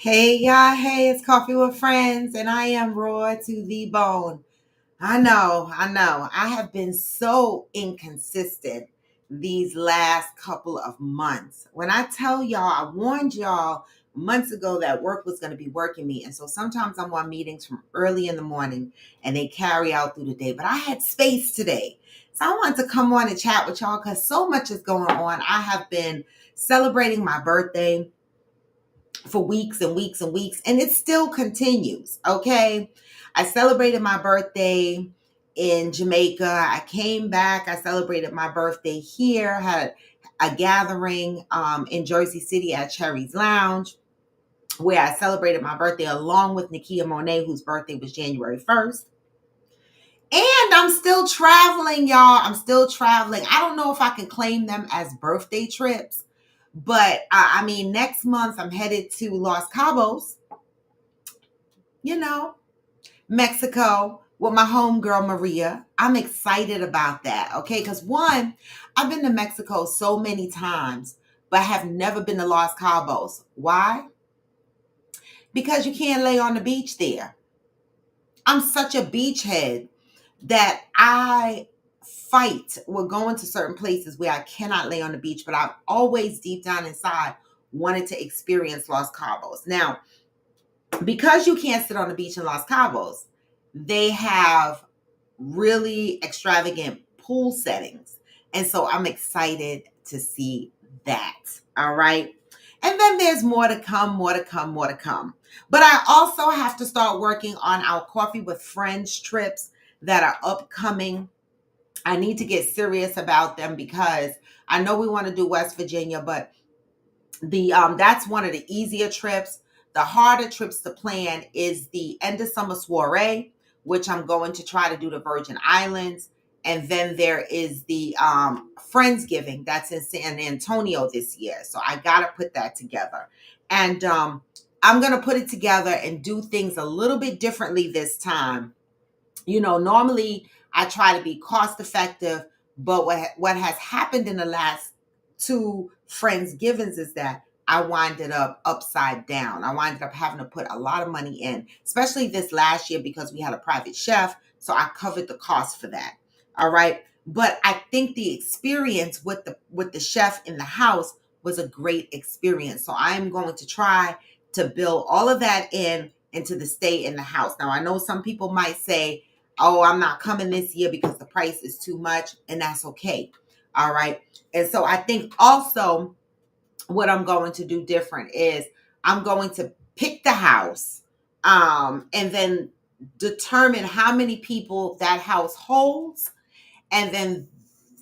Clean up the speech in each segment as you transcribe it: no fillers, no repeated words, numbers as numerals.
Hey y'all, hey, it's Coffee with Friends, and I am raw to the bone. I know. I have been so inconsistent these last couple of months. When I tell y'all, I warned y'all months ago that work was going to be working me. And so sometimes I'm on meetings from early in the morning and they carry out through the day. But I had space today. So I wanted to come on and chat with y'all because so much is going on. I have been celebrating my birthday for weeks and weeks and weeks, and it still continues. Okay. I celebrated my birthday in Jamaica. I came back. I celebrated my birthday here, had a gathering in Jersey City at Cherry's Lounge, where I celebrated my birthday along with Nakia Monet, whose birthday was January 1st. And I'm still traveling, y'all. I'm still traveling. I don't know if I can claim them as birthday trips, but I mean, next month I'm headed to Los Cabos, you know, Mexico with my homegirl Maria. I'm excited about that, okay? Because one, I've been to Mexico so many times, but have never been to Los Cabos. Why? Because you can't lay on the beach there. I'm such a beachhead that I fight with going to certain places where I cannot lay on the beach, but I've always deep down inside wanted to experience Los Cabos. Now, because you can't sit on the beach in Los Cabos, they have really extravagant pool settings. And so I'm excited to see that. All right. And then there's more to come, more to come, more to come. But I also have to start working on our Coffee with Friends trips that are upcoming. I need to get serious about them because I know we want to do West Virginia, but the that's one of the easier trips. The harder trips to plan is the end of summer soiree, which I'm going to try to do the Virgin Islands. And then there is the Friendsgiving that's in San Antonio this year. So I got to put that together. And I'm going to put it together and do things a little bit differently this time. You know, normally I try to be cost effective, but what has happened in the last two Friendsgivings is that I winded up upside down. I winded up having to put a lot of money in, especially this last year because we had a private chef. So I covered the cost for that. All right. But I think the experience with the chef in the house was a great experience. So I am going to try to build all of that in into the stay in the house. Now I know some people might say, oh, I'm not coming this year because the price is too much, and that's okay. All right. And so I think also what I'm going to do different is I'm going to pick the house and then determine how many people that house holds, and then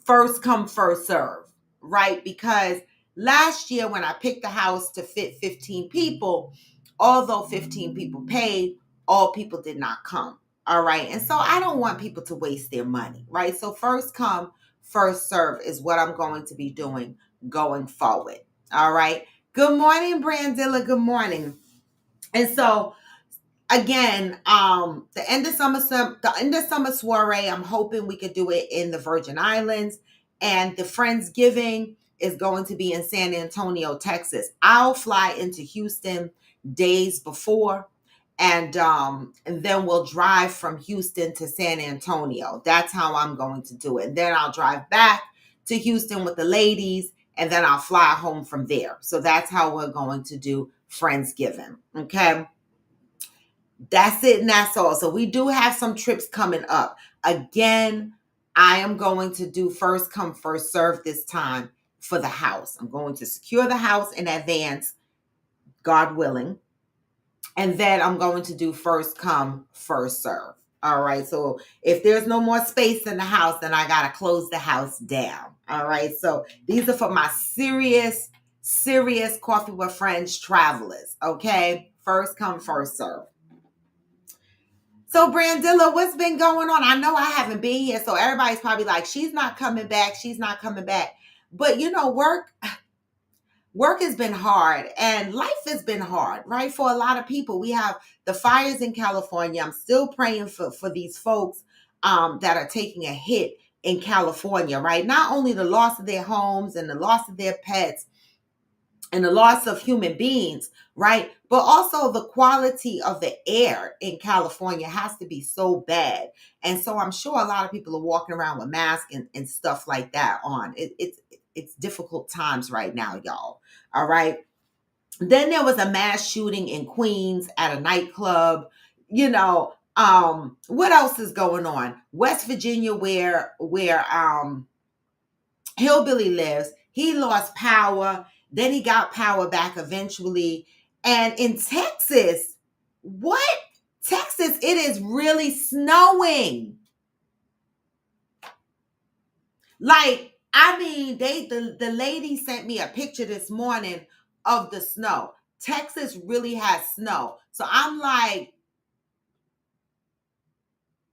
first come, first serve, right? Because last year when I picked the house to fit 15 people, although 15 people paid, all people did not come. All right. And so I don't want people to waste their money, right? So first come, first serve is what I'm going to be doing going forward. All right. Good morning, Brandilla. Good morning. And so again, the end of summer soiree, I'm hoping we could do it in the Virgin Islands, and the Friendsgiving is going to be in San Antonio, Texas. I'll fly into Houston days before, and then we'll drive from Houston to San Antonio. That's how I'm going to do it. And then I'll drive back to Houston with the ladies, and then I'll fly home from there. So that's how we're going to do Friendsgiving. Okay. That's it, and that's all. So we do have some trips coming up. Again, I am going to do first come, first serve this time for the house. I'm going to secure the house in advance, God willing. And then I'm going to do first come, first serve. All right. So if there's no more space in the house, then I got to close the house down. All right. So these are for my serious Coffee with Friends travelers. Okay. First come, first serve. So, Brandilla, what's been going on? I know I haven't been here, so everybody's probably like, she's not coming back. She's not coming back. But you know, work has been hard and life has been hard, right? For a lot of people. We have the fires in California. I'm still praying for these folks that are taking a hit in California, right? Not only the loss of their homes and the loss of their pets, and the loss of human beings, right? But also the quality of the air in California has to be so bad. And so I'm sure a lot of people are walking around with masks and stuff like that on. It's difficult times right now, y'all. All right. Then there was a mass shooting in Queens at a nightclub. What else is going on? West Virginia, where Hillbilly lives, he lost power. Then he got power back eventually. And in Texas, what? Texas, it is really snowing. Like, I mean, the lady sent me a picture this morning of the snow. Texas really has snow. So I'm like,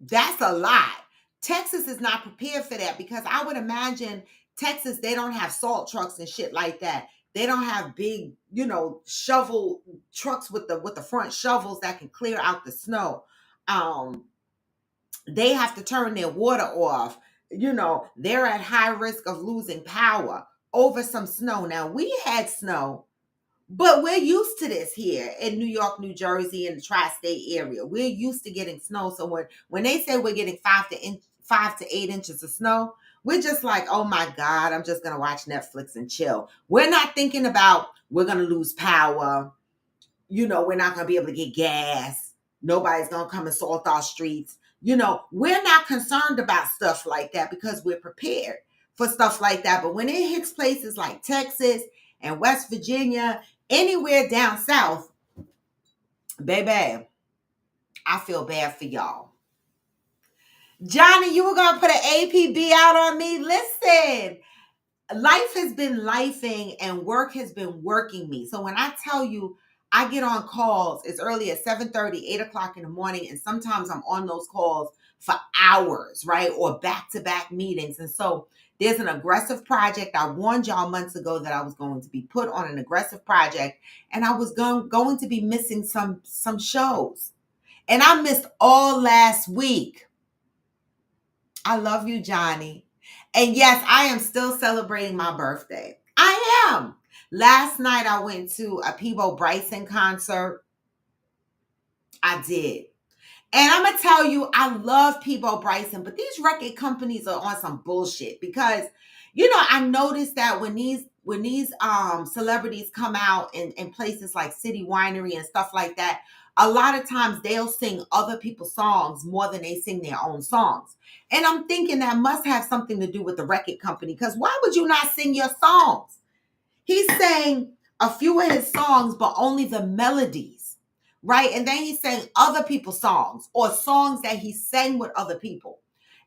that's a lot. Texas is not prepared for that because I would imagine Texas, they don't have salt trucks and shit like that. They don't have big, shovel trucks with the front shovels that can clear out the snow. Um, they have to turn their water off. They're at high risk of losing power over some snow. Now, we had snow, but we're used to this here in New York, New Jersey, and the tri-state area. We're used to getting snow. So when they say we're getting 5 to 8 inches of snow, we're just like, oh my God, I'm just gonna watch Netflix and chill. We're not thinking about we're gonna lose power. We're not gonna be able to get gas. Nobody's gonna come and salt our streets. We're not concerned about stuff like that because we're prepared for stuff like that. But when it hits places like Texas and West Virginia, anywhere down south, baby, I feel bad for y'all. Johnny, you were going to put an APB out on me? Listen, life has been lifing and work has been working me. So when I tell you I get on calls as early as 7:30, 8 o'clock in the morning, and sometimes I'm on those calls for hours, right? Or back-to-back meetings. And so there's an aggressive project. I warned y'all months ago that I was going to be put on an aggressive project, and I was going to be missing some shows. And I missed all last week. I love you, Johnny. And yes, I am still celebrating my birthday. I am. Last night I went to a Peebo Bryson concert. I did. And I'm going to tell you, I love Peebo Bryson, but these record companies are on some bullshit because, I noticed that when these celebrities come out in places like City Winery and stuff like that, a lot of times they'll sing other people's songs more than they sing their own songs. And I'm thinking that must have something to do with the record company because why would you not sing your songs? He sang a few of his songs, but only the melodies, right? And then he sang other people's songs or songs that he sang with other people.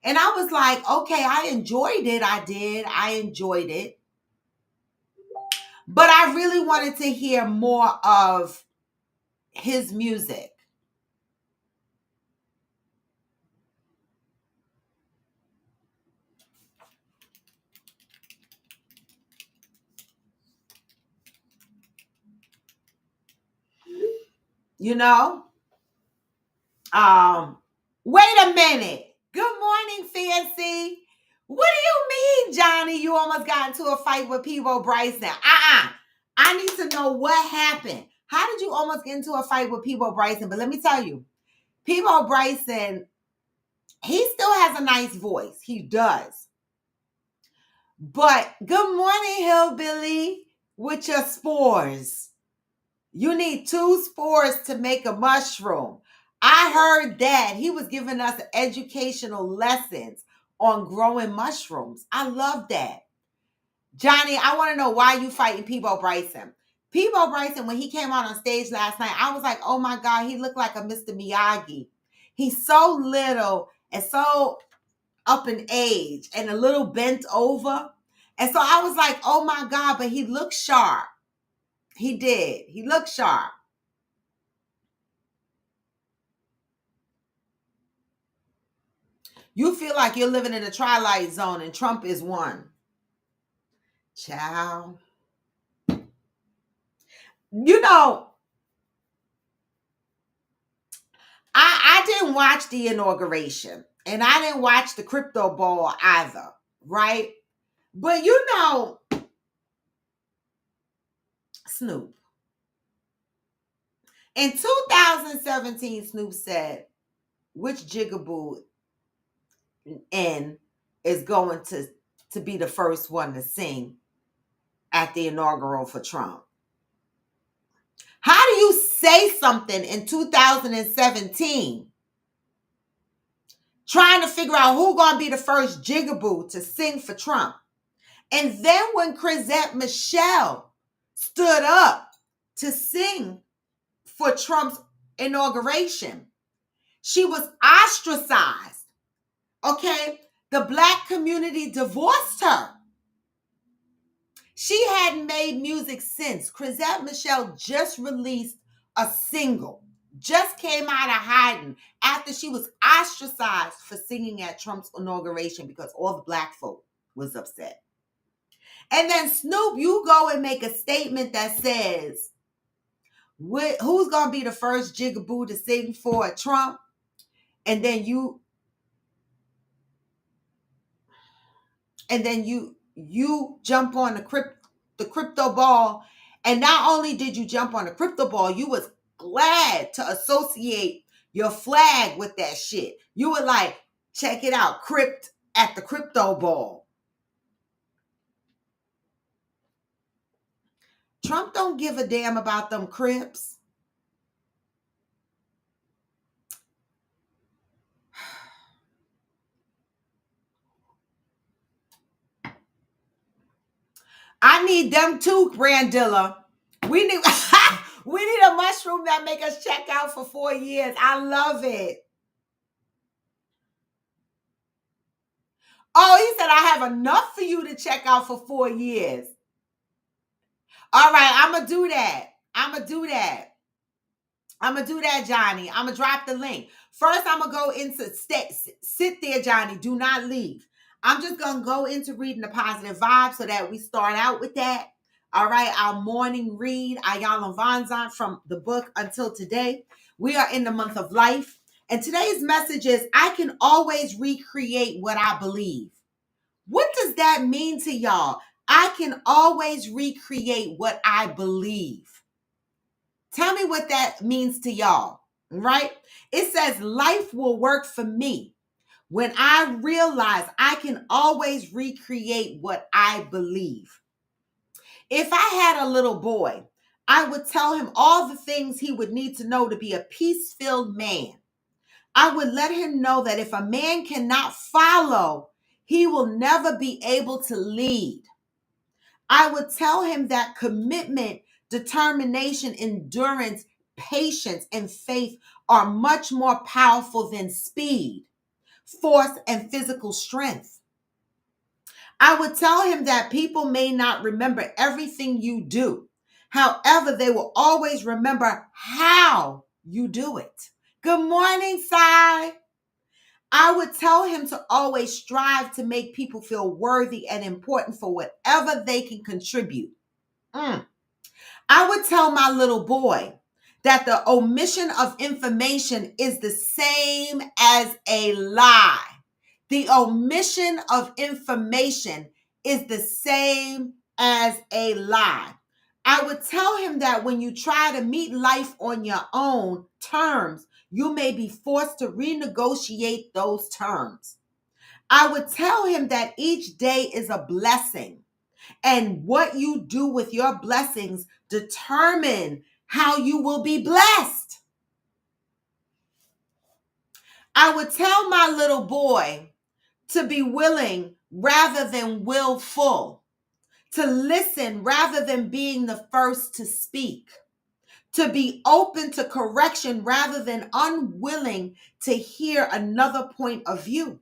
And I was like, okay, I enjoyed it. I did. I enjoyed it. But I really wanted to hear more of his music. You know? Wait a minute. Good morning, Fancy. What do you mean, Johnny? You almost got into a fight with Peebo Bryson. I need to know what happened. How did you almost get into a fight with Peebo Bryson? But let me tell you, Peebo Bryson, he still has a nice voice. He does. But good morning, Hillbilly, with your spores. You need 2 spores to make a mushroom. I heard that. He was giving us educational lessons on growing mushrooms. I love that. Johnny, I want to know why you fighting Peebo Bryson. Peebo Bryson, when he came out on stage last night, I was like, oh my God, he looked like a Mr. Miyagi. He's so little and so up in age and a little bent over. And so I was like, oh my God, but he looked sharp. He did. He looked sharp. You feel like you're living in a twilight zone and Trump is one. Child. You know, I didn't watch the inauguration and I didn't watch the crypto ball either, right? But Snoop. In 2017, Snoop said, which jigaboo in is going to be the first one to sing at the inaugural for Trump? How do you say something in 2017 trying to figure out who's going to be the first jigaboo to sing for Trump? And then when Chrisette Michele stood up to sing for Trump's inauguration, she was ostracized. Okay? The Black community divorced her. She hadn't made music since. Chrisette Michele just released a single, just came out of hiding after she was ostracized for singing at Trump's inauguration because all the Black folk was upset. And then Snoop, you go and make a statement that says, who's going to be the first jigaboo to sing for Trump? And then you jump on the crypto ball. And not only did you jump on the crypto ball, you was glad to associate your flag with that shit. You were like, check it out, crypt at the crypto ball. Trump don't give a damn about them Crips. I need them too, Brandilla. We need we need a mushroom that make us check out for 4 years. I love it. Oh, he said I have enough for you to check out for 4 years. All right, I'm going to do that. I'm going to do that, Johnny. I'm going to drop the link. First, I'm going to go into sit there, Johnny. Do not leave. I'm just going to go into reading the positive vibes so that we start out with that. All right, our morning read, Iyanla Vanzant from the book Until Today. We are in the month of life. And today's message is, I can always recreate what I believe. What does that mean to y'all? I can always recreate what I believe. Tell me what that means to y'all, right? It says life will work for me when I realize I can always recreate what I believe. If I had a little boy, I would tell him all the things he would need to know to be a peace-filled man. I would let him know that if a man cannot follow, he will never be able to lead. I would tell him that commitment, determination, endurance, patience, and faith are much more powerful than speed, force, and physical strength. I would tell him that people may not remember everything you do. However, they will always remember how you do it. Good morning, Sai. I would tell him to always strive to make people feel worthy and important for whatever they can contribute. I would tell my little boy that the omission of information is the same as a lie. The omission of information is the same as a lie. I would tell him that when you try to meet life on your own terms, you may be forced to renegotiate those terms. I would tell him that each day is a blessing, and what you do with your blessings determine how you will be blessed. I would tell my little boy to be willing rather than willful, to listen rather than being the first to speak, to be open to correction rather than unwilling to hear another point of view.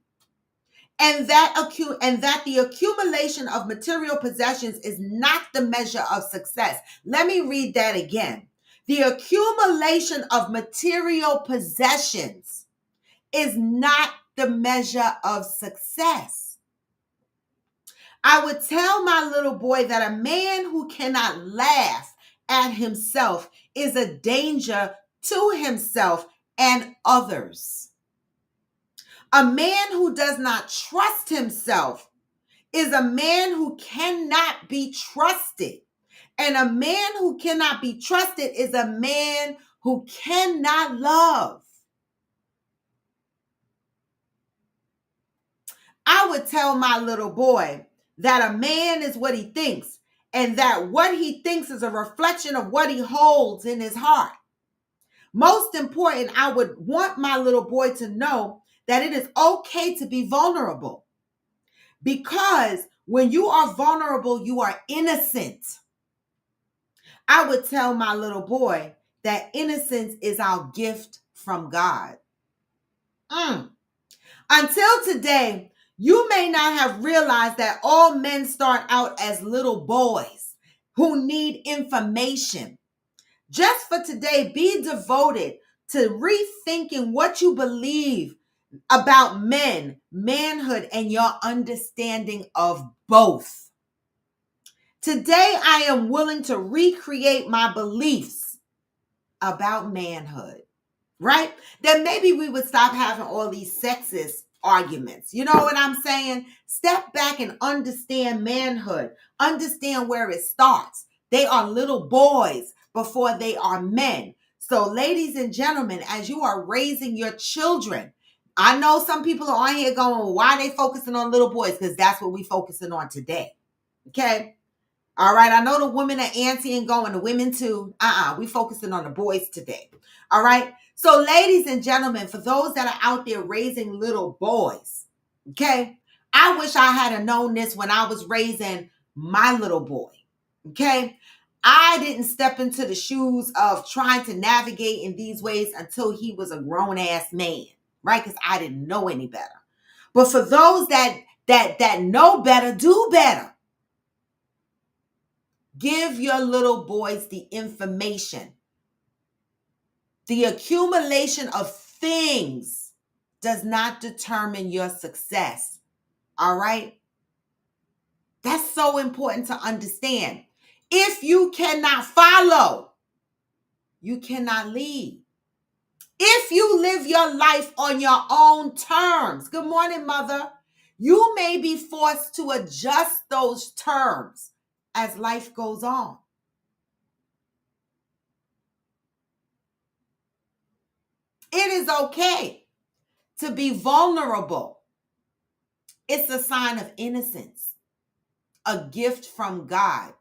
And that the accumulation of material possessions is not the measure of success. Let me read that again. The accumulation of material possessions is not the measure of success. I would tell my little boy that a man who cannot laugh at himself is a danger to himself and others. A man who does not trust himself is a man who cannot be trusted. And a man who cannot be trusted is a man who cannot love. I would tell my little boy that a man is what he thinks, and that what he thinks is a reflection of what he holds in his heart. Most important, I would want my little boy to know that it is okay to be vulnerable, because when you are vulnerable, you are innocent. I would tell my little boy that innocence is our gift from God. Until today, you may not have realized that all men start out as little boys who need information. Just for today, be devoted to rethinking what you believe about men, manhood, and your understanding of both. Today, I am willing to recreate my beliefs about manhood, right? Then maybe we would stop having all these sexist arguments. You know what I'm saying? Step back and understand manhood. Understand where it starts. They are little boys before they are men. So, ladies and gentlemen, as you are raising your children, I know some people are on here going, well, why are they focusing on little boys? Because that's what we're focusing on today. Okay? All right, I know the women are antsy and going, the women too. We focusing on the boys today. All right. So, ladies and gentlemen, for those that are out there raising little boys, okay, I wish I had known this when I was raising my little boy. Okay. I didn't step into the shoes of trying to navigate in these ways until he was a grown ass man, right? Because I didn't know any better. But for those that know better, do better. Give your little boys the information. The accumulation of things does not determine your success. All right? That's so important to understand. If you cannot follow, you cannot lead. If you live your life on your own terms, good morning, mother, you may be forced to adjust those terms as life goes on. It is okay to be vulnerable. It's a sign of innocence, a gift from God.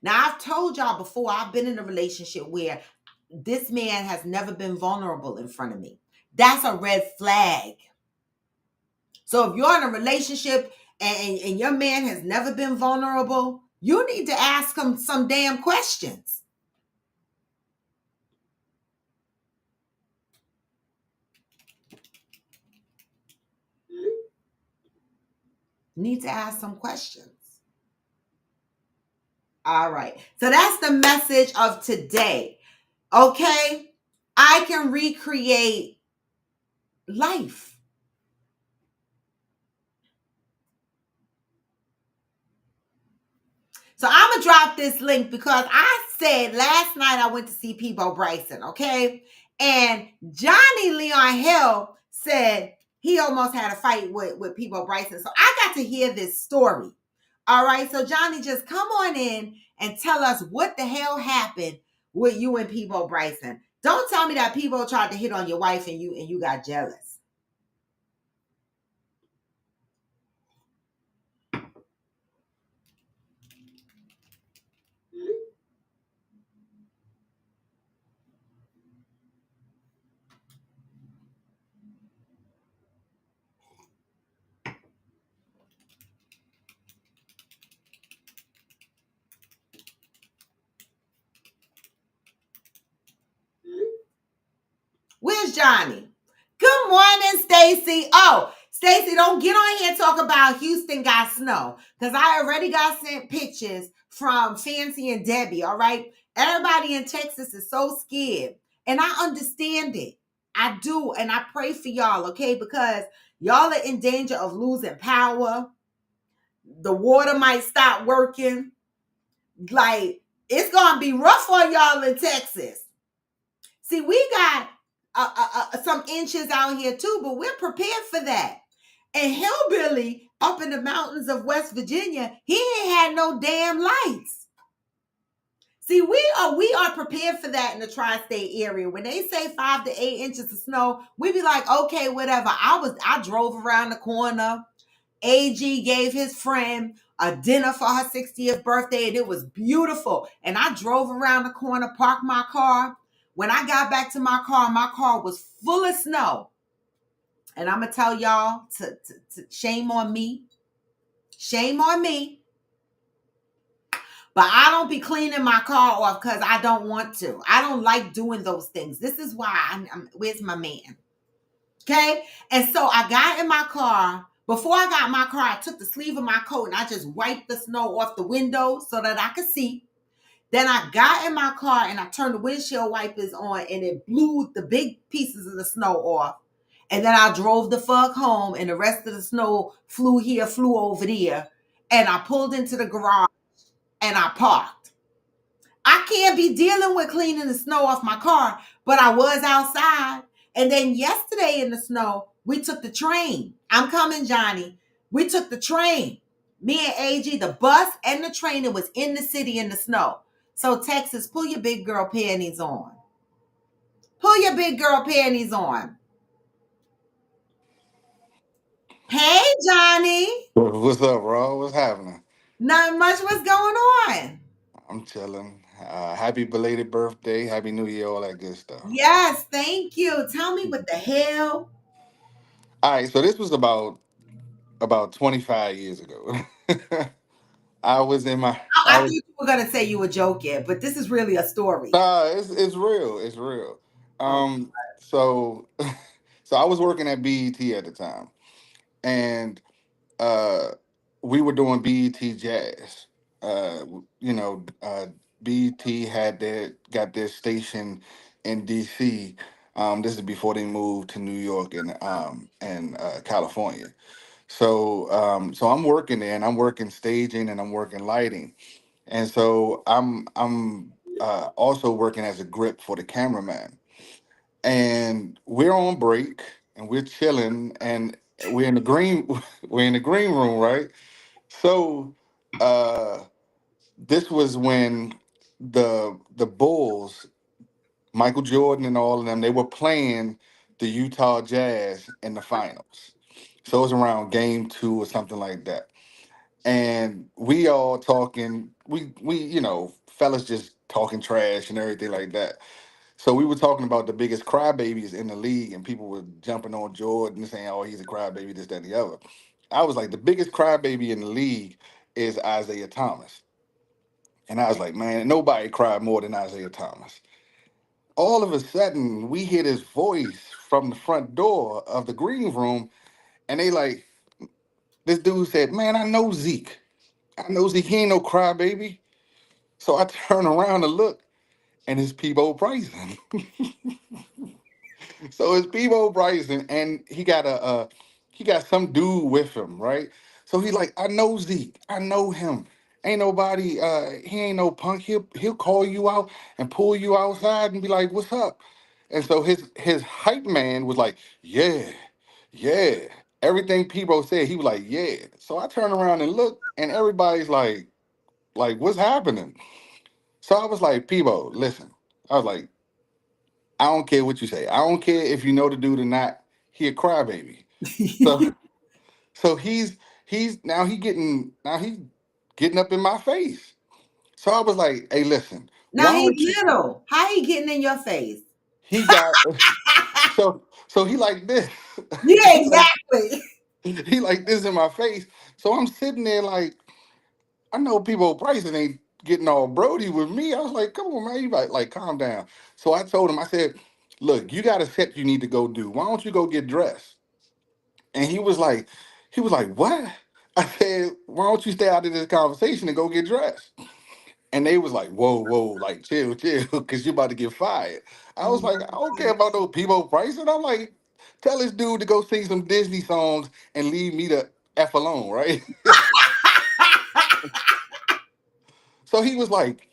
Now, I've told y'all before, I've been in a relationship where this man has never been vulnerable in front of me. That's a red flag. So if you're in a relationship and your man has never been vulnerable, you need to ask him some damn questions. Need to ask some questions. All right. So that's the message of today. Okay? I can recreate life. So I'm going to drop this link because I said last night I went to see Peebo Bryson, okay? And Johnny Leon Hill said he almost had a fight with Peebo Bryson. So I got to hear this story. All right, so Johnny, just come on in and tell us what the hell happened with you and Peebo Bryson. Don't tell me that Peebo tried to hit on your wife and you got jealous. Where's Johnny? Good morning, Stacy. Oh, Stacy, don't get on here and talk about Houston got snow, because I already got sent pictures from Fancy and Debbie, all right? Everybody in Texas is so scared, and I understand it. I do, and I pray for y'all, okay? Because y'all are in danger of losing power. The water might stop working. Like, it's going to be rough on y'all in Texas. See, we got some inches out here too, but we're prepared for that. And Hillbilly up in the mountains of West Virginia, he ain't had no damn lights. See, we are prepared for that in the tri-state area. When they say 5 to 8 inches of snow, we be like, okay, whatever. I drove around the corner. AG gave his friend a dinner for her 60th birthday, and it was beautiful. And I drove around the corner, parked my car. When I got back to my car was full of snow. And I'm gonna tell y'all to shame on me. Shame on me. But I don't be cleaning my car off because I don't want to. I don't like doing those things. This is why where's my man? Okay. And so I got in my car. Before I got in my car, I took the sleeve of my coat and I just wiped the snow off the window so that I could see. Then I got in my car and I turned the windshield wipers on and it blew the big pieces of the snow off. And then I drove the fuck home and the rest of the snow flew here, flew over there. And I pulled into the garage and I parked. I can't be dealing with cleaning the snow off my car, but I was outside. And then yesterday in the snow, we took the train. I'm coming, Johnny. We took the train. Me and AG, the bus and the train, it was in the city in the snow. So, Texas, pull your big girl panties on. Pull your big girl panties on. Hey, Johnny. What's up, bro? What's happening? Not much. What's going on? I'm chilling. Happy belated birthday. Happy New Year, all that good stuff. Yes, thank you. Tell me what the hell. All right, so this was about 25 years ago. I was in my I I thought was you were gonna say you were joking, but this is really a story. Nah, it's real. It's real. Oh, So so I was working at BET at the time, and uh we were doing BET Jazz. BET had their station in DC. This is before they moved to New York and California. So I'm working there and I'm working staging and I'm working lighting. And so I'm also working as a grip for the cameraman. And we're on break and we're chilling and we're in the green we're in the green room, right? So uh this was when the Bulls, Michael Jordan and all of them, they were playing the Utah Jazz in the finals. So it was around game 2 or something like that. And we all talking, fellas just talking trash and everything like that. So we were talking about the biggest crybabies in the league, and people were jumping on Jordan saying, "Oh, he's a crybaby, this, that, and the other." I was like, the biggest crybaby in the league is Isaiah Thomas, and I was like, man, nobody cried more than Isaiah Thomas. All of a sudden, we hear this voice from the front door of the green room, and they like, this dude said, "Man, I know Zeke. I know Zeke. He ain't no crybaby." So I turn around and look, and it's Peebo Bryson. So it's Peebo Bryson, and he got some dude with him, right? So he like, I know Zeke, I know him. Ain't nobody, he ain't no punk. He'll call you out and pull you outside and be like, "What's up?" And so his hype man was like, "Yeah, yeah." Everything Peebo said, he was like, "Yeah." So I turn around and look, and everybody's like, "What's happening?" So I was like, "Peebo, listen." I was like, I don't care what you say. I don't care if you know the dude or not. He a crybaby. So so he's getting up in my face. So I was like, hey, listen, now why he's don't you little. How he getting in your face? he got so he like this. Yeah, he like exactly. he like this in my face. So I'm sitting there like, I know people Bryson ain't getting all Brody with me. I was like, come on, man, you like calm down. So I told him, I said, look, you got a set you need to go do. Why don't you go get dressed? And he was like, what? I said, why don't you stay out of this conversation and go get dressed? And they was like, whoa, whoa, like chill, chill, because you're about to get fired. I was like, I don't care about no people price. And I'm like, tell this dude to go sing some Disney songs and leave me the F alone, right? So he was like,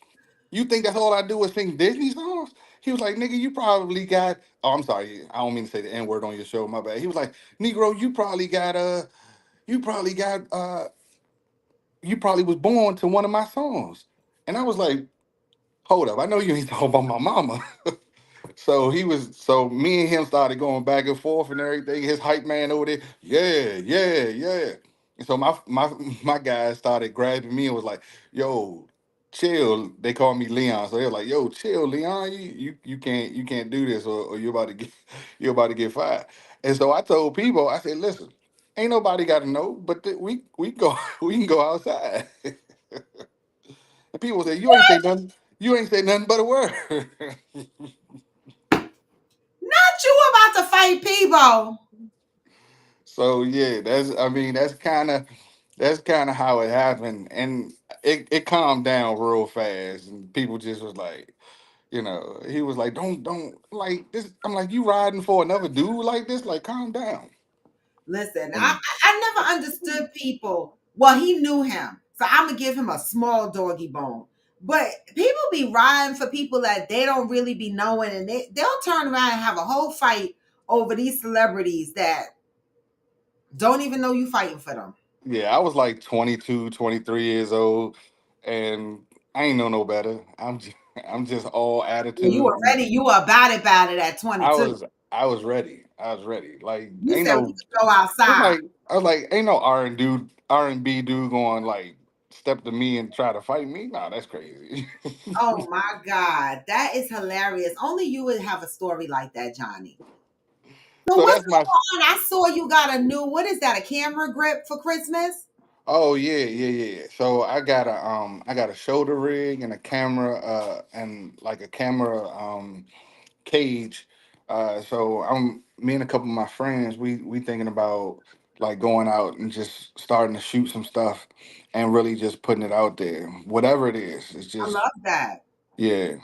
you think that's all I do is sing Disney songs? He was like, nigga, you probably got, oh, I'm sorry, I don't mean to say the N word on your show, my bad. He was like, Negro, you probably got you probably was born to one of my songs. And I was like, hold up, I know you ain't talking about my mama. So me and him started going back and forth and everything. His hype man over there, yeah, yeah, yeah. And so my guys started grabbing me and was like, yo, chill. They call me Leon. So they're like, yo, chill, Leon. You can't do this or you're about to get you're about to get fired. And so I told people, I said, listen, ain't nobody gotta know, but we go we can go outside. And people say, you ain't say nothing but a word. Not you about to fight people. So yeah, that's kind of how it happened, and it calmed down real fast, and people just was like, he was like, don't like this. I'm like, you riding for another dude like this? Like, calm down. Listen, And I never understood people. Well, he knew him, so I'm gonna give him a small doggy bone. But people be riding for people that they don't really be knowing, and they'll turn around and have a whole fight over these celebrities that don't even know you fighting for them. yeah, I was like 22, 23 years old, and I ain't know no better. I'm just all Yeah, you attitude. were ready. You were about it at I 22. was I was ready. I was ready. Like You ain't said we no could go it's outside. like I was like, ain't no R&B dude going like step to me and try to fight me. Nah, that's crazy. Oh my God, that is hilarious. Only you would have a story like that, Johnny. So So what's that's my going on? I saw you got a new, what is that, a camera grip for Christmas? oh yeah, yeah, yeah. So I got a shoulder rig and a camera and like a camera cage. So I'm me and a couple of my friends, we thinking about like going out and just starting to shoot some stuff and really just putting it out there. Whatever it is, it's I just love that. yeah.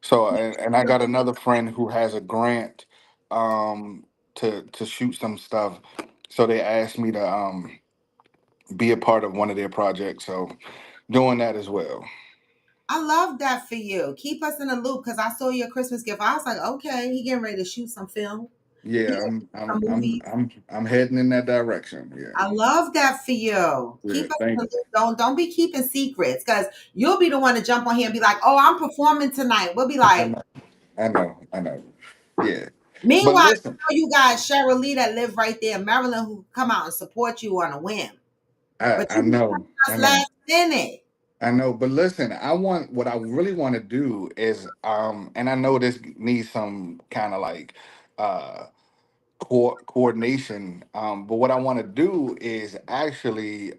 So and I got another friend who has a grant um to shoot some stuff. So they asked me to be a part of one of their projects. So doing that as well. I love that for you. Keep us in the loop because I saw your Christmas gift. I was like, okay, he getting ready to shoot some film. He Yeah, getting I'm some I'm I'm movies. I'm I'm heading in that direction. Yeah. I love that for you. Yeah, Keep us in thank the you. loop. Don't be keeping secrets because you'll be the one to jump on here and be like, oh, I'm performing tonight. We'll be I like, know. I know. Yeah. But meanwhile, listen, you got Cheryl Lee that live right there in Maryland who come out and support you on a whim. I But I you be know. I us know. last minute. I know, but listen, what I really want to do is and I know this needs some kind of like uh coordination, but what I want to do is actually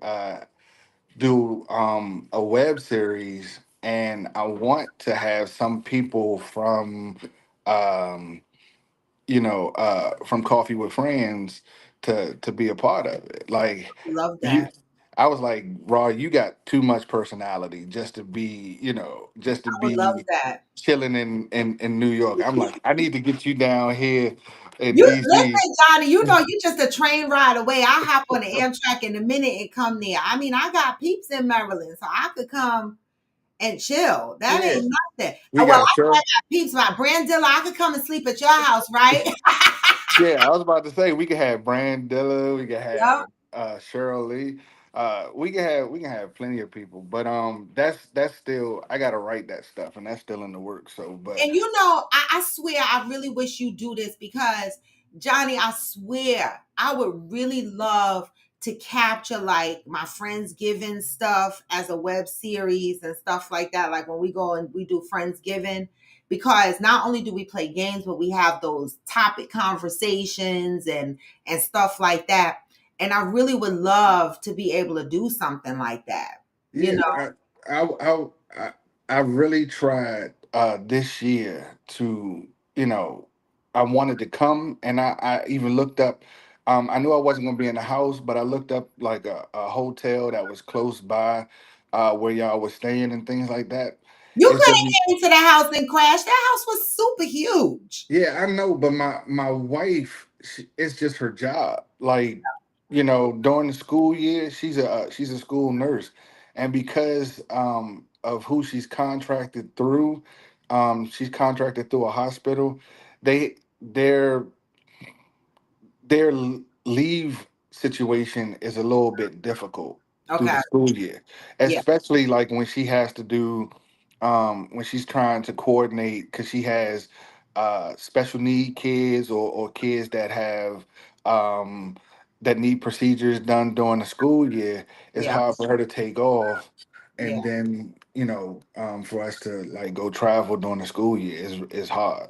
do a web series, and I want to have some people um from Coffee with Friends to be a part of it. Like Love you that. I was like, Raw, you got too much personality just to I would love be that. chilling in New York. I'm like, I need to get you down here in You DC. listen, Johnny. You know you just a train ride away. I hop on the Amtrak in a minute and come there. I mean, I got peeps in Maryland, so I could come and chill. That Yeah. ain't nothing. We Oh, well, got I sure. got peeps. My Brandilla, I could come and sleep at your house, right? Yeah, I was about to say we could have Brandilla, we could Yep. have Cheryl Lee. We can have plenty of people. But that's still I gotta write that stuff and that's still in the works. So but And you know, I swear, I really wish you do this because Johnny, I swear, I would really love to capture like my Friendsgiving stuff as a web series and stuff like that. Like when we go and we do Friendsgiving, because not only do we play games, but we have those topic conversations and stuff like that. And I really would love to be able to do something like that. You yeah, know, I I really tried this year to, you know, I wanted to come and I even looked up I knew I wasn't gonna be in the house, but I looked up like a hotel that was close by where y'all was staying and things like that. you It's could have just came to the house and crashed. That house was super huge. yeah, I know, but my wife, it's just her job. Like, during the school year, she's a school nurse, and because of who she's contracted through a hospital. They their leave situation is a little bit difficult through the Okay. school year, Yeah. especially like when she has to do when she's trying to coordinate, because she has special need kids, or kids that have um, that need procedures done during the school year. It's Yeah. hard for her to take off, Yeah. and then for us to like go travel during the school year is hard.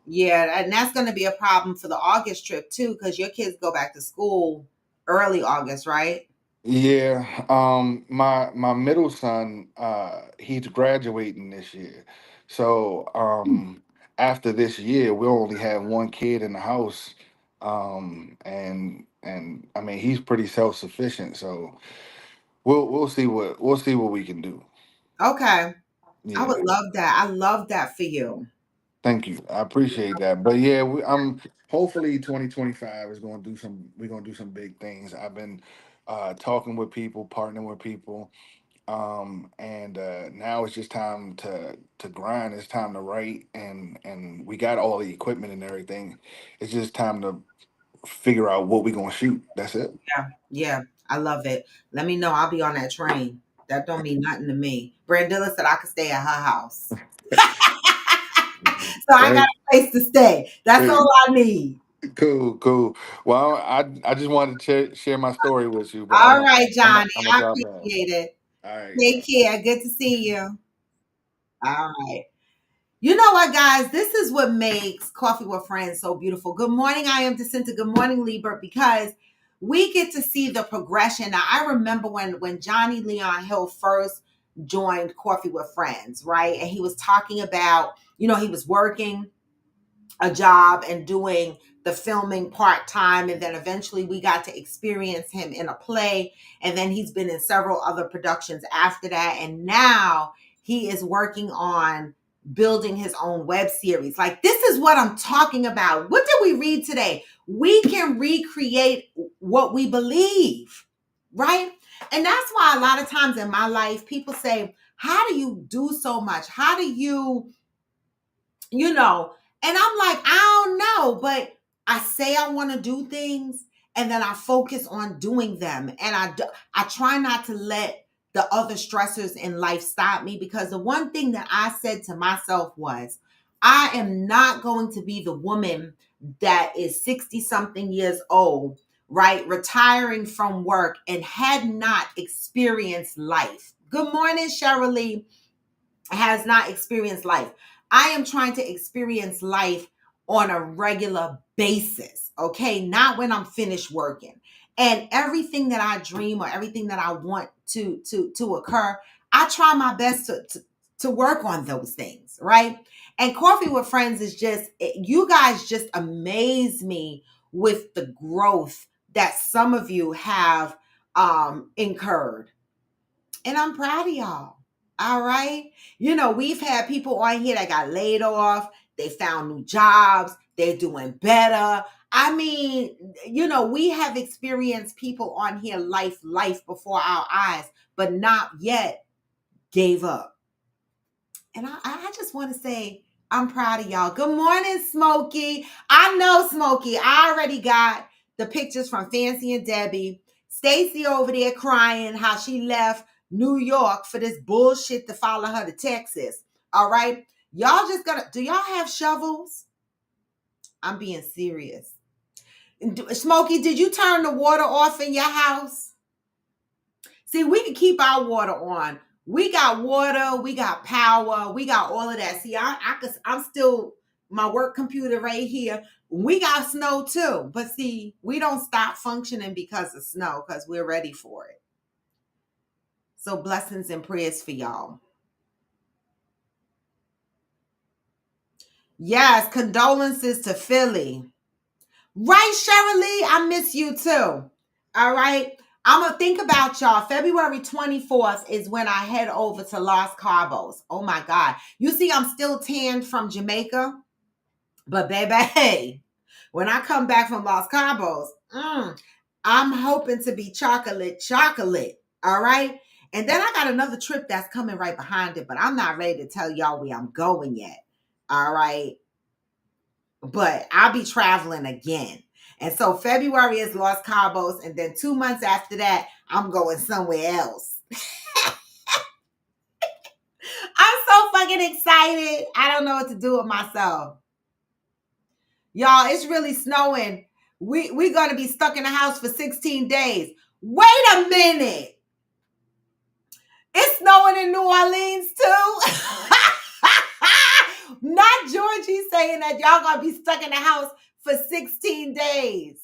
Yeah, and that's going to be a problem for the August trip too, because your kids go back to school early August, right? Yeah, my middle son, he's graduating this year. So, after this year, we'll only have one kid in the house. And I mean, he's pretty self-sufficient, so we'll see what we can do. Okay. I would Yeah. love that. I love that for you. Thank you. I appreciate that. But yeah, I'm hopefully 2025 is going to do some we're going to do some big things. I've been talking with people, partnering with people. And now it's just time to grind. It's time to write, and we got all the equipment and everything. It's just time to figure out what we're gonna shoot. That's it. Yeah. Yeah. I love it. Let me know. I'll be on that train. That don't mean nothing to me. Brandilla said I could stay at her house. So I got Thank- a place to stay. That's hey, all I need. cool, cool. Well, I just wanted to share my story with you, but All right, Johnny. I'm gonna I drop off. appreciate it. All right. Take care. Good to see you. All right. You know what, guys? This is what makes Coffee with Friends so beautiful. Good morning. I am Jacinta. Good morning, Libra, because we get to see the progression. Now, I remember when Johnny Leon Hill first joined Coffee with Friends, right? And he was talking about, he was working a job and doing the filming part time. And then eventually we got to experience him in a play. And then he's been in several other productions after that. And now he is working on building his own web series. Like, this is what I'm talking about. What did we read today? We can recreate what we believe, right? And that's why a lot of times in my life, people say, how do you do so much? How do you know, and I'm like, I don't know, but I say I want to do things and then I focus on doing them. And I try not to let the other stressors in life stop me, because the one thing that I said to myself was, I am not going to be the woman that is 60 something years old, right? Retiring from work and had not experienced life. Good morning, Cheryl Lee. Has not experienced life. I am trying to experience life on a regular basis, okay? Not when I'm finished working. And everything that I dream or everything that I want to occur, I try my best to work on those things, right? And Coffee with Friends is just, you guys just amaze me with the growth that some of you have incurred, and I'm proud of y'all. All right. We've had people on here that got laid off. They found new jobs. They're doing better. I mean, we have experienced people on here life before our eyes, but not yet gave up. And I just want to say, I'm proud of y'all. Good morning, Smokey. I know, Smokey. I already got the pictures from Fancy and Debbie. Stacy over there crying how she left New York for this bullshit to follow her to Texas. All right. Y'all just gotta, do y'all have shovels? I'm being serious. Smokey, did you turn the water off in your house? See, we can keep our water on. We got water, we got power, we got all of that. See, I'm still my work computer right here. We got snow too, but see, we don't stop functioning because of snow, because we're ready for it. So blessings and prayers for y'all. Yes, condolences to Philly. Right, Shirley? I miss you too. All right. I'm going to think about y'all. February 24th is when I head over to Los Cabos. Oh my God. You see, I'm still tanned from Jamaica, but baby, hey, when I come back from Los Cabos, I'm hoping to be chocolate. All right. And then I got another trip that's coming right behind it, but I'm not ready to tell y'all where I'm going yet. All right. But I'll be traveling again. And so February is Los Cabos, and then 2 months after that, I'm going somewhere else. I'm so fucking excited. I don't know what to do with myself. Y'all, it's really snowing. We're going to be stuck in the house for 16 days. Wait a minute. It's snowing in New Orleans too. Not Georgie saying that y'all going to be stuck in the house for 16 days.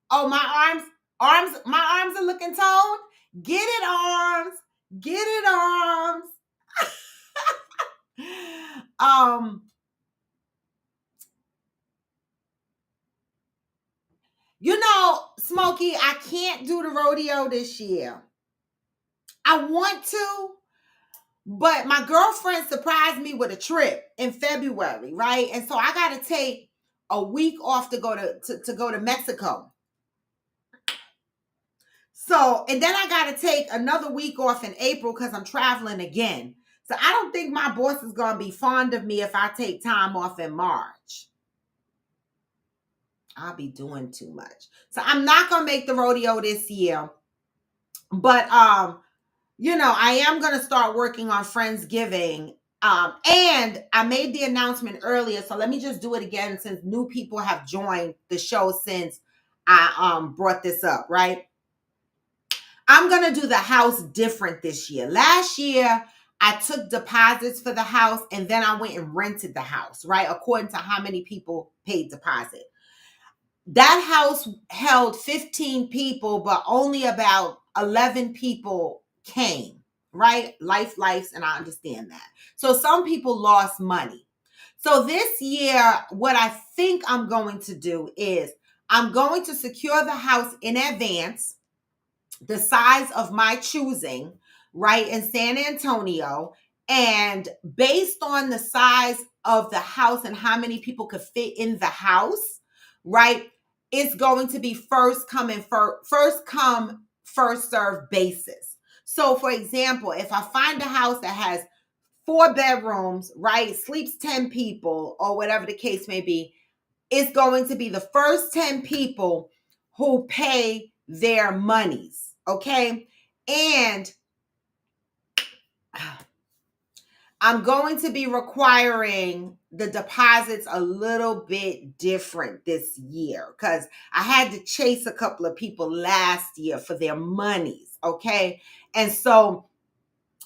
Oh, my arms are looking toned. Get it, arms. Get it, arms. um, Smokey, I can't do the rodeo this year. I want to, but my girlfriend surprised me with a trip in February, right? And so I got to take a week off to go to go to Mexico. So, and then I got to take another week off in April because I'm traveling again. So I don't think my boss is going to be fond of me if I take time off in March. I'll be doing too much. So I'm not going to make the rodeo this year. But I am going to start working on Friendsgiving. And I made the announcement earlier, so let me just do it again since new people have joined the show since I brought this up, right? I'm going to do the house different this year. Last year, I took deposits for the house and then I went and rented the house, right? According to how many people paid deposit. That house held 15 people, but only about 11 people came, right? Lives, and I understand that. So some people lost money. So this year, what I think I'm going to do is I'm going to secure the house in advance, the size of my choosing, right, in San Antonio. And based on the size of the house and how many people could fit in the house, right, it's going to be first come, first serve basis. So, for example, if I find a house that has 4 bedrooms, right, sleeps 10 people or whatever the case may be, it's going to be the first 10 people who pay their monies, okay? And I'm going to be requiring the deposits a little bit different this year because I had to chase a couple of people last year for their monies, okay? And so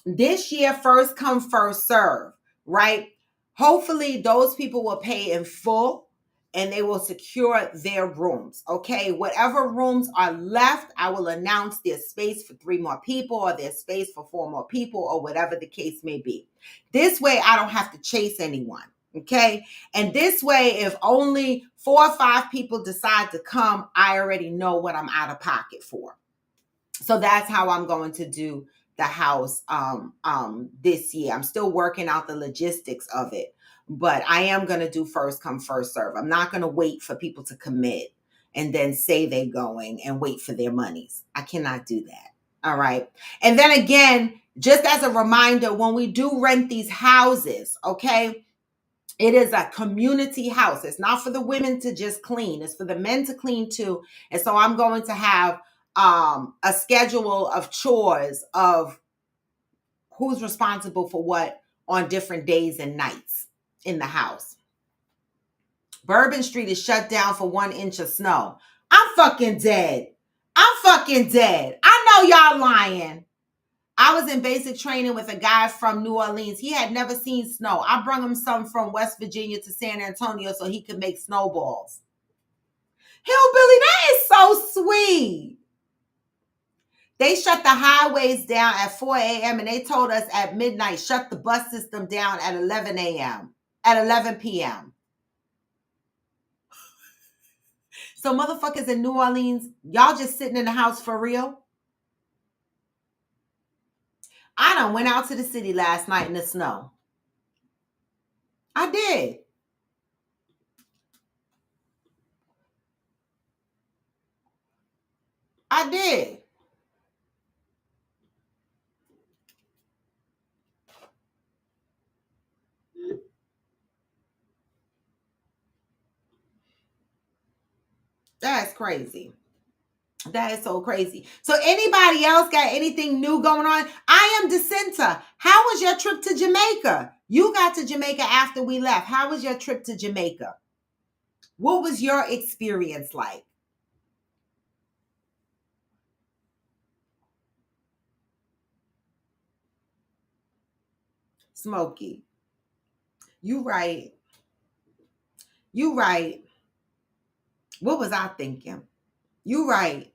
this year, first come, first serve, right? Hopefully those people will pay in full and they will secure their rooms, okay? Whatever rooms are left, I will announce there's space for 3 more people or there's space for 4 more people or whatever the case may be. This way, I don't have to chase anyone, okay? And this way, if only 4 or 5 people decide to come, I already know what I'm out of pocket for. So that's how I'm going to do the house this year. I'm still working out the logistics of it, but I am going to do first come, first serve. I'm not going to wait for people to commit and then say they're going and wait for their monies. I cannot do that. All right. And then again, just as a reminder, when we do rent these houses, okay, it is a community house. It's not for the women to just clean. It's for the men to clean too. And so I'm going to have a schedule of chores of who's responsible for what on different days and nights in the house. Bourbon Street is shut down for 1 inch of snow. I'm fucking dead. I'm fucking dead. I know y'all lying. I was in basic training with a guy from New Orleans. He had never seen snow. I brought him some from West Virginia to San Antonio so he could make snowballs. Hillbilly, that is so sweet. They shut the highways down at 4 a.m. and they told us at midnight, shut the bus system down at 11 a.m., at 11 p.m. So motherfuckers in New Orleans, y'all just sitting in the house for real? I done went out to the city last night in the snow. I did. I did. That's crazy. That is so crazy. So anybody else got anything new going on? I am Jacinta. How was your trip to Jamaica? You got to Jamaica after we left. How was your trip to Jamaica? What was your experience like? Smokey. You right. You right. What was I thinking? You right.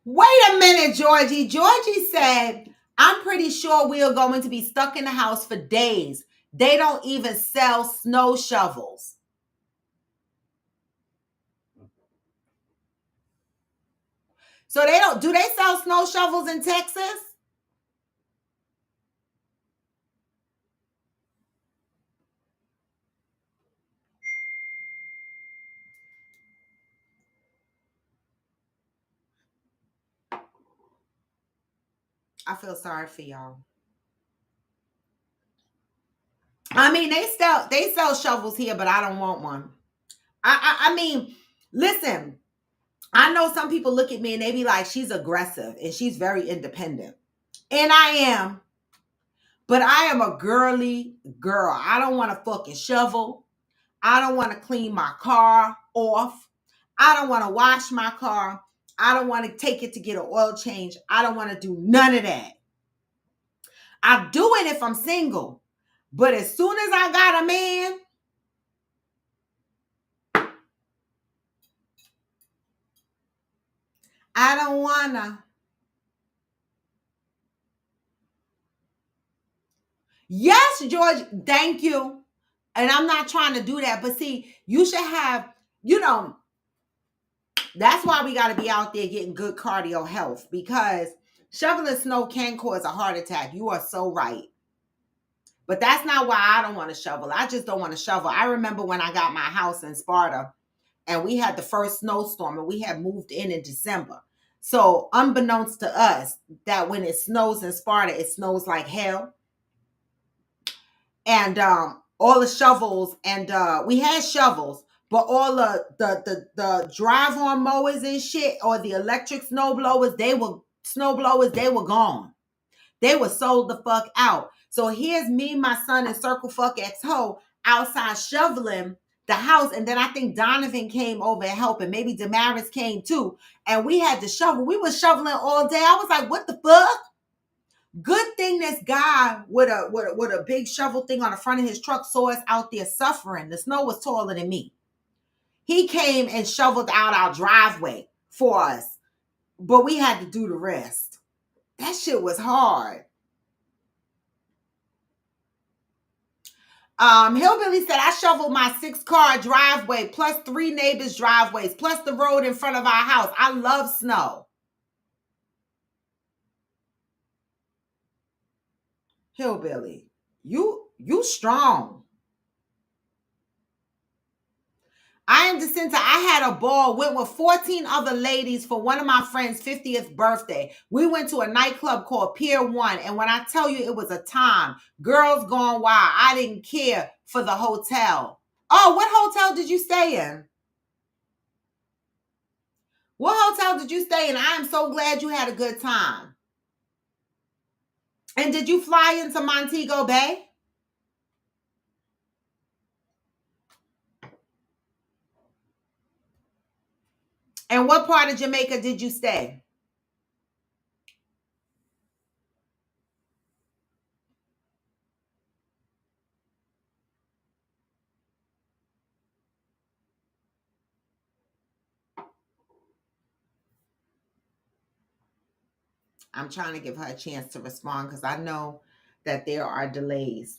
Wait a minute, Georgie. Georgie said, I'm pretty sure we are going to be stuck in the house for days. They don't even sell snow shovels. So they don't, do they sell snow shovels in Texas? I feel sorry for y'all. I mean, they sell shovels here, but I don't want one. I mean, listen, I know some people look at me and they be like, she's aggressive and she's very independent. And I am, but I am a girly girl. I don't want to fucking shovel. I don't want to clean my car off. I don't want to wash my car. I don't want to take it to get an oil change. I don't want to do none of that. I do it if I'm single. But as soon as I got a man, I don't wanna. Yes, George, thank you. And I'm not trying to do that. But see, you should have, you know, that's why we got to be out there getting good cardio health because shoveling snow can cause a heart attack. You are so right. But that's not why I don't want to shovel. I just don't want to shovel. I remember when I got my house in Sparta and we had the first snowstorm and we had moved in December. So, unbeknownst to us, that when it snows in Sparta, it snows like hell. And all the shovels and we had shovels, but all the drive on mowers and shit or the electric snow blowers, they were gone. They were sold the fuck out. So here's me, my son, and Circle Fuck X Ho outside shoveling the house. And then I think Donovan came over and helped, and maybe Damaris came too. And we had to shovel. We were shoveling all day. I was like, what the fuck? Good thing this guy with a big shovel thing on the front of his truck saw us out there suffering. The snow was taller than me. He came and shoveled out our driveway for us, but we had to do the rest. That shit was hard. Hillbilly said, I shoveled my 6-car driveway plus 3 neighbors' driveways plus the road in front of our house. I love snow. Hillbilly, you strong. I am Jacinta. I had a ball, went with 14 other ladies for one of my friend's 50th birthday. We went to a nightclub called Pier 1. And when I tell you it was a time, girls gone wild. I didn't care for the hotel. Oh, what hotel did you stay in? What hotel did you stay in? I am so glad you had a good time. And did you fly into Montego Bay? And what part of Jamaica did you stay? I'm trying to give her a chance to respond because I know that there are delays.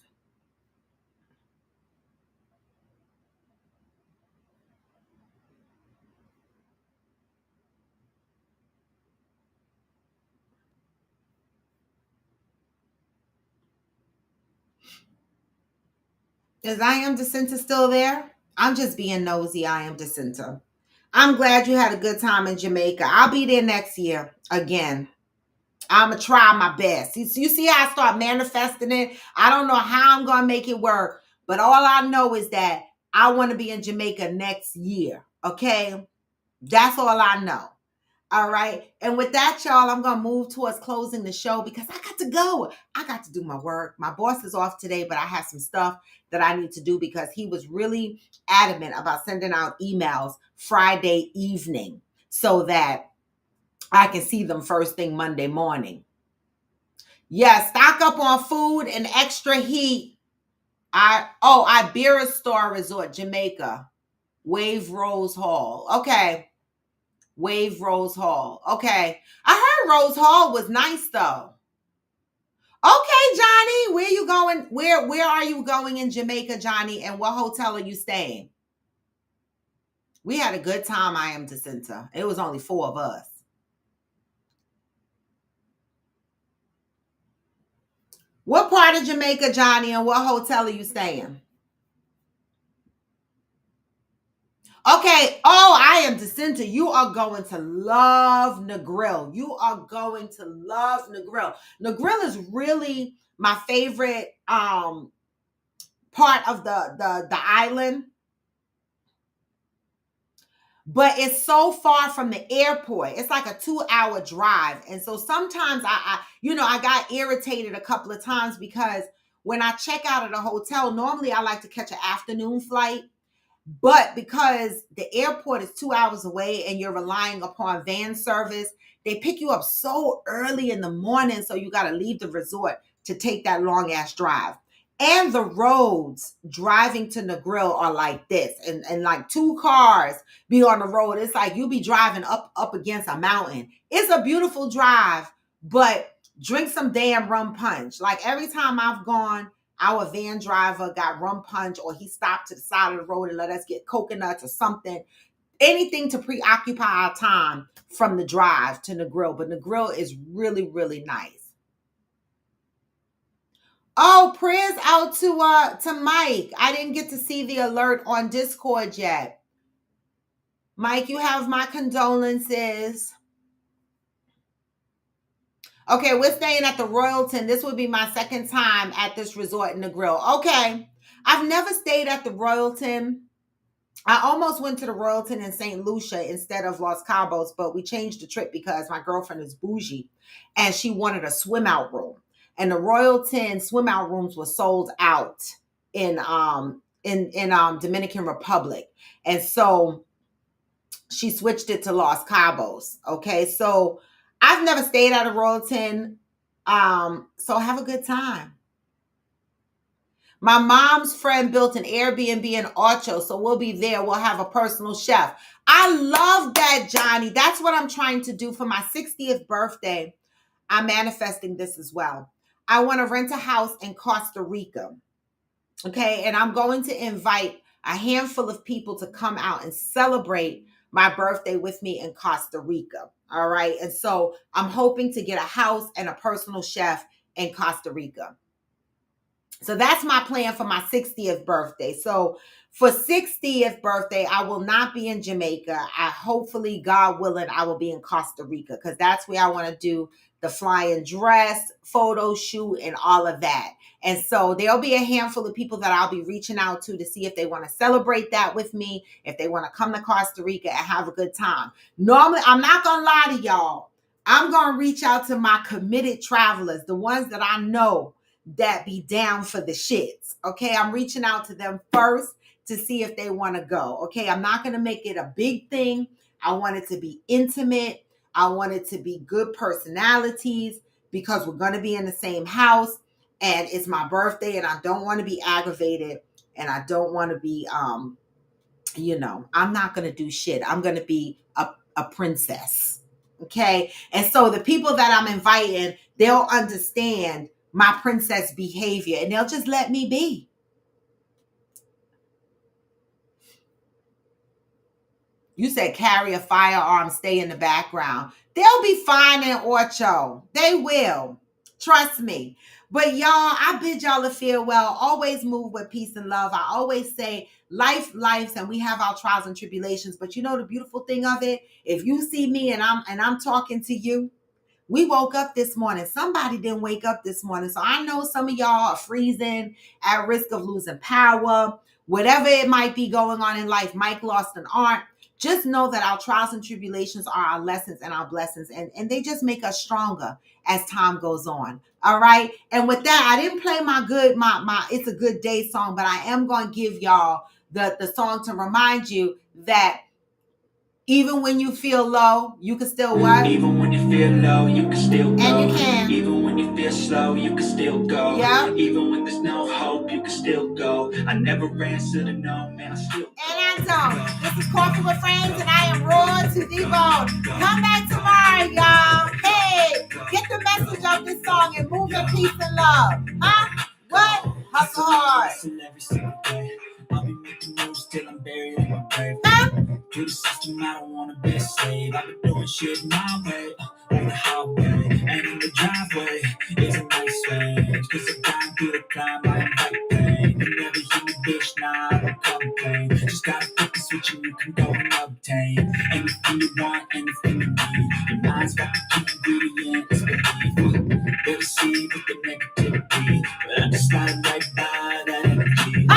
Is I am Jacinta still there? I'm just being nosy. I am Jacinta. I'm glad you had a good time in Jamaica. I'll be there next year again. I'm going to try my best. You see how I start manifesting it? I don't know how I'm going to make it work, But all I know is that I want to be in Jamaica next year. Okay. That's all I know. All right. And with that, y'all, I'm going to move towards closing the show because I got to go. I got to do my work. My boss is off today, but I have some stuff that I need to do because he was really adamant about sending out emails Friday evening so that I can see them first thing Monday morning. Yeah, stock up on food and extra heat. Iberia Star Resort, Jamaica. Wave Rose Hall. Okay. Wave Rose Hall. Okay. I heard Rose Hall was nice though. Okay, Johnny, where you going? Where are you going in Jamaica, Johnny? And what hotel are you staying? We had a good time, I am Jacinta. It was only 4 of us. What part of Jamaica, Johnny, and what hotel are you staying? Okay. Oh, I am Jacinta. You are going to love Negril. You are going to love Negril. Negril is really my favorite part of the island, but it's so far from the airport. It's like a 2-hour drive. And so sometimes I got irritated a couple of times because when I check out of the hotel, normally I like to catch an afternoon flight. But because the airport is 2 hours away and you're relying upon van service, they pick you up so early in the morning. So you got to leave the resort to take that long ass drive. And the roads driving to Negril are like this. And like 2 cars be on the road. It's like you be driving up against a mountain. It's a beautiful drive, but drink some damn rum punch. Like every time I've gone, our van driver got rum punch or he stopped to the side of the road and let us get coconuts or something. Anything to preoccupy our time from the drive to Negril. But Negril is really, really nice. Oh, prayers out to Mike. I didn't get to see the alert on Discord yet. Mike, you have my condolences. Okay, we're staying at the Royalton. This would be my second time at this resort in Negril. Okay. I've never stayed at the Royalton. I almost went to the Royalton in St. Lucia instead of Los Cabos, but we changed the trip because my girlfriend is bougie and she wanted a swim out room. And the Royalton swim out rooms were sold out in Dominican Republic. And so she switched it to Los Cabos. Okay. So I've never stayed at a Royalton. So have a good time. My mom's friend built an Airbnb in Ocho, so we'll be there. We'll have a personal chef. I love that, Johnny. That's what I'm trying to do for my 60th birthday. I'm manifesting this as well. I want to rent a house in Costa Rica. Okay. And I'm going to invite a handful of people to come out and celebrate my birthday with me in Costa Rica. All right. And so I'm hoping to get a house and a personal chef in Costa Rica. So that's my plan for my 60th birthday. So for 60th birthday, I will not be in Jamaica. I hopefully, God willing, I will be in Costa Rica because that's where I want to do the flying dress, photo shoot, and all of that. And so there'll be a handful of people that I'll be reaching out to see if they want to celebrate that with me, if they want to come to Costa Rica and have a good time. Normally, I'm not going to lie to y'all. I'm going to reach out to my committed travelers, the ones that I know that be down for the shits. Okay. I'm reaching out to them first to see if they want to go. Okay. I'm not going to make it a big thing. I want it to be intimate. I want it to be good personalities because we're going to be in the same house and it's my birthday and I don't want to be aggravated and I don't want to be, I'm not going to do shit. I'm going to be a princess. Okay. And so the people that I'm inviting, they'll understand my princess behavior and they'll just let me be. You said carry a firearm, stay in the background. They'll be fine in Ocho. They will. Trust me. But y'all, I bid y'all to feel well. Always move with peace and love. I always say life, and we have our trials and tribulations. But you know the beautiful thing of it? If you see me and I'm talking to you, We woke up this morning. Somebody didn't wake up this morning. So I know some of y'all are freezing, at risk of losing power, whatever it might be going on in life. Mike lost an aunt. Just know that our trials and tribulations are our lessons and our blessings, and they just make us stronger as time goes on. All right. And with that, I didn't play my It's a Good Day song, but I am going to give y'all the song to remind you that even when you feel low, you can still what? Even when you feel low, you can still go. And you can. Even when you feel slow, you can still go. Yeah. Even when there's no hope, you can still go. I never answer to no, man, I still go. And I don't. This is Coffee with Friends, and I am raw to the bone. Come back tomorrow, y'all. Hey, get the message of this song and move in peace and love. Huh? What? Hustle hard. Every single day, I'll be making moves till I'm buried in my grave. Huh? To the system, I don't wanna be a slave. I've been doing shit my way, on the highway, and in the driveway is a nice range. Cause I'm down through the climb, I invite pain. You never hear me, bitch, nah, I don't complain. Just gotta flip the switch and you can go and obtain anything you want, anything you need. Your mind's got the key ingredient, it's belief. Better see with the negativity, but I just slide right by that energy.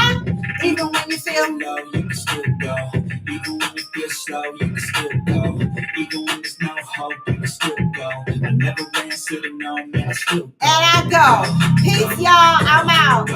Even when you feel low, you can still go. Even when you feel slow, you can still go. Even when there's no hope, you can still go. I never answer to no, man, I still go. And I go. Peace, y'all. I'm out.